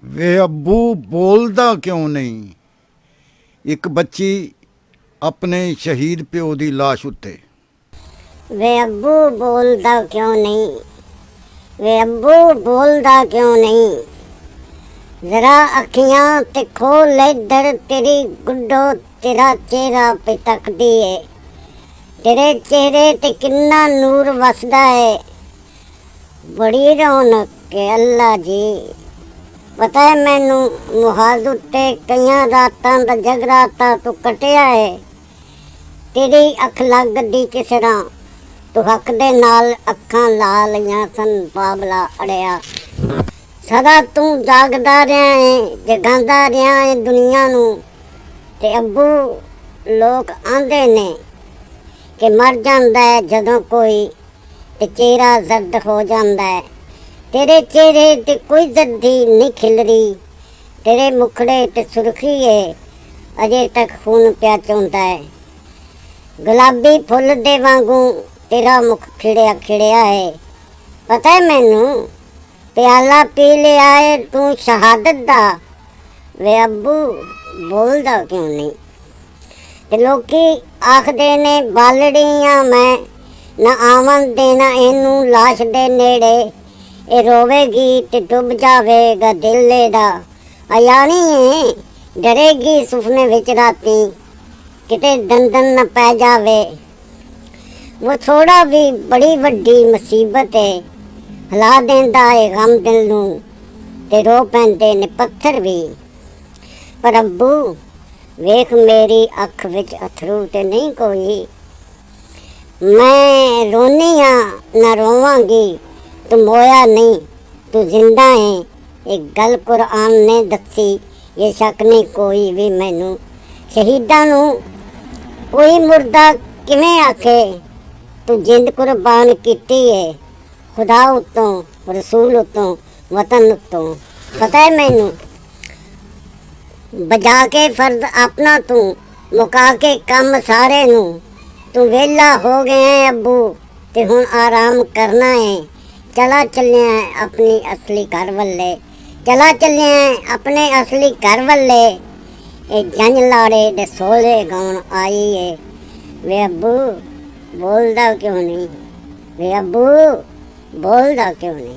ਵੇ ਅੱਬੂ ਬੋਲਦਾ ਕਿਉਂ ਨਹੀਂ? ਇੱਕ ਬੱਚੀ ਆਪਣੇ ਸ਼ਹੀਦ ਪਿਓ ਦੀ ਲਾਸ਼ ਉੱਤੇ। ਵੇ ਅੱਬੂ ਬੋਲਦਾ ਕਿਉਂ ਨਹੀਂ? ਵੇ ਅੱਬੂ ਬੋਲਦਾ ਕਿਉਂ ਨਹੀਂ? ਜ਼ਰਾ ਅੱਖੀਆਂ ਤੇ ਖੋਲ ਇੱਧਰ, ਤੇਰੀ ਗੁੱਡੋ ਤੇਰਾ ਚਿਹਰਾ पे ਤੱਕਦੀ ਏ। ਤੇਰੇ ਚਿਹਰੇ ਤੇ ਕਿੰਨਾ ਨੂਰ ਵਸਦਾ ਏ, ਬੜੀ ਰੌਣਕ ਏ ਅੱਲਾ ਜੀ। ਪਤਾ ਹੈ ਮੈਨੂੰ, ਮੁਹਾਜ਼ ਉੱਤੇ ਕਈਆਂ ਰਾਤਾਂ ਦਾ ਜਗਰਾਤਾ ਤੂੰ ਕੱਟਿਆ ਏ। ਤੇਰੀ ਅੱਖ ਲੱਗਦੀ ਕਿਸ ਤਰ੍ਹਾਂ, ਤੂੰ ਹੱਕ ਦੇ ਨਾਲ ਅੱਖਾਂ ਲਾ ਲਈਆਂ ਸਨ ਬਾਬਲਾ ਅੜਿਆ। ਸਦਾ ਤੂੰ ਜਾਗਦਾ ਰਿਹਾ ਏ, ਜਗਾਉਂਦਾ ਰਿਹਾ ਏ ਦੁਨੀਆ ਨੂੰ। ਤੇ ਅੱਬੂ ਲੋਕ ਆਂਦੇ ਨੇ ਕਿ ਮਰ ਜਾਂਦਾ ਹੈ ਜਦੋਂ ਕੋਈ, ਤੇ ਚਿਹਰਾ ਜ਼ਰਦ ਹੋ ਜਾਂਦਾ ਹੈ। ਤੇਰੇ ਚਿਹਰੇ ਤੇ ਕੋਈ ਜ਼ਰਦੀ ਨਹੀਂ ਖਿਲਰੀ, ਤੇਰੇ ਮੁਖੜੇ ਤੇ ਸੁਰਖੀ ਏ, ਅਜੇ ਤੱਕ ਖੂਨ ਪਿਆ ਚੋਂਦਾ ਹੈ। ਗੁਲਾਬੀ ਫੁੱਲ ਦੇ ਵਾਂਗੂ ਤੇਰਾ ਮੁਖ ਖਿੜਿਆ ਖਿੜਿਆ ਹੈ। ਪਤਾ ਹੈ ਮੈਨੂੰ, ਪਿਆਲਾ ਪੀ ਲਿਆ ਏ ਤੂੰ ਸ਼ਹਾਦਤ ਦਾ। ਵੇ ਅੱਬੂ ਬੋਲਦਾ ਕਿਉਂ ਨਹੀਂ? ਤੇ ਲੋਕੀ ਆਖਦੇ ਨੇ ਬਾਲੜੀਆਂ ਮੈਂ, ਨਾ ਆਵਣ ਦੇਣਾ ਇਹਨੂੰ ਲਾਸ਼ ਦੇ ਨੇੜੇ। ਇਹ ਰੋਵੇਗੀ ਤੇ ਡੁੱਬ ਜਾਵੇਗਾ ਦਿਲ ਇਹਦਾ। ਅਯਾਨੀ ਏ, ਡਰੇਗੀ ਸੁਪਨੇ ਵਿੱਚ ਰਾਤੀ, ਕਿਤੇ ਦੰਦਨ ਨਾ ਪੈ ਜਾਵੇ। ਉਹ ਥੋੜਾ ਵੀ ਬੜੀ ਵੱਡੀ ਮੁਸੀਬਤ ਏ, ਹਿਲਾ ਦਿੰਦਾ ਏ ਗਮ ਦਿਲ ਨੂੰ, ਤੇ ਰੋ ਪੈਂਦੇ ਨੇ ਪੱਥਰ ਵੀ। ਪਰ ਅੱਬੂ ਵੇਖ ਮੇਰੀ ਅੱਖ ਵਿੱਚ ਅਥਰੂ ਤੇ ਨਹੀਂ ਕੋਈ। ਮੈਂ ਰੋਨੀ ਆ ਨਾ ਰੋਵਾਂਗੀ, ਤੂੰ ਮੋਇਆ ਨਹੀਂ, ਤੂੰ ਜ਼ਿੰਦਾ ਹੈ। ਇੱਕ ਗੱਲ ਕੁਰਾਨ ਨੇ ਦੱਸੀ, ਇਹ ਸ਼ੱਕ ਨਹੀਂ ਕੋਈ ਵੀ ਮੈਨੂੰ। ਸ਼ਹੀਦਾਂ ਨੂੰ ਕੋਈ ਮੁਰਦਾ ਕਿਵੇਂ ਆਖੇ, ਤੂੰ ਜਿੰਦ ਕੁਰਬਾਨ ਕੀਤੀ ਏ ਖੁਦਾ ਉੱਤੋਂ, ਰਸੂਲ ਉੱਤੋਂ, ਵਤਨ ਉੱਤੋਂ। ਪਤਾ ਹੈ ਮੈਨੂੰ, ਬਜਾ ਕੇ ਫਰਜ਼ ਆਪਣਾ ਤੂੰ, ਮੁਕਾ ਕੇ ਕੰਮ ਸਾਰੇ ਨੂੰ। ਤੂੰ ਵਿਹਲਾ ਹੋ ਗਿਆ ਹੈ ਅੱਬੂ, ਤੇ ਹੁਣ ਆਰਾਮ ਕਰਨਾ ਏ। ਚਲਾ ਚੱਲਿਆ ਹੈ ਆਪਣੀ ਅਸਲੀ ਘਰ ਵੱਲੇ, ਚਲਾ ਚੱਲਿਆ ਹੈ ਆਪਣੇ ਅਸਲੀ ਘਰ ਵੱਲੇ। ਇਹ ਜੰਜ ਲਾੜੇ ਦੇ ਸੋਲੇ ਗਾਉਣ ਆਈ ਏ। ਵੇ ਅੱਬੂ ਬੋਲਦਾ ਕਿਉਂ ਨਹੀਂ? ਵੇ ਅੱਬੂ ਬੋਲਦਾ ਕਿਉਂ ਨਹੀਂ?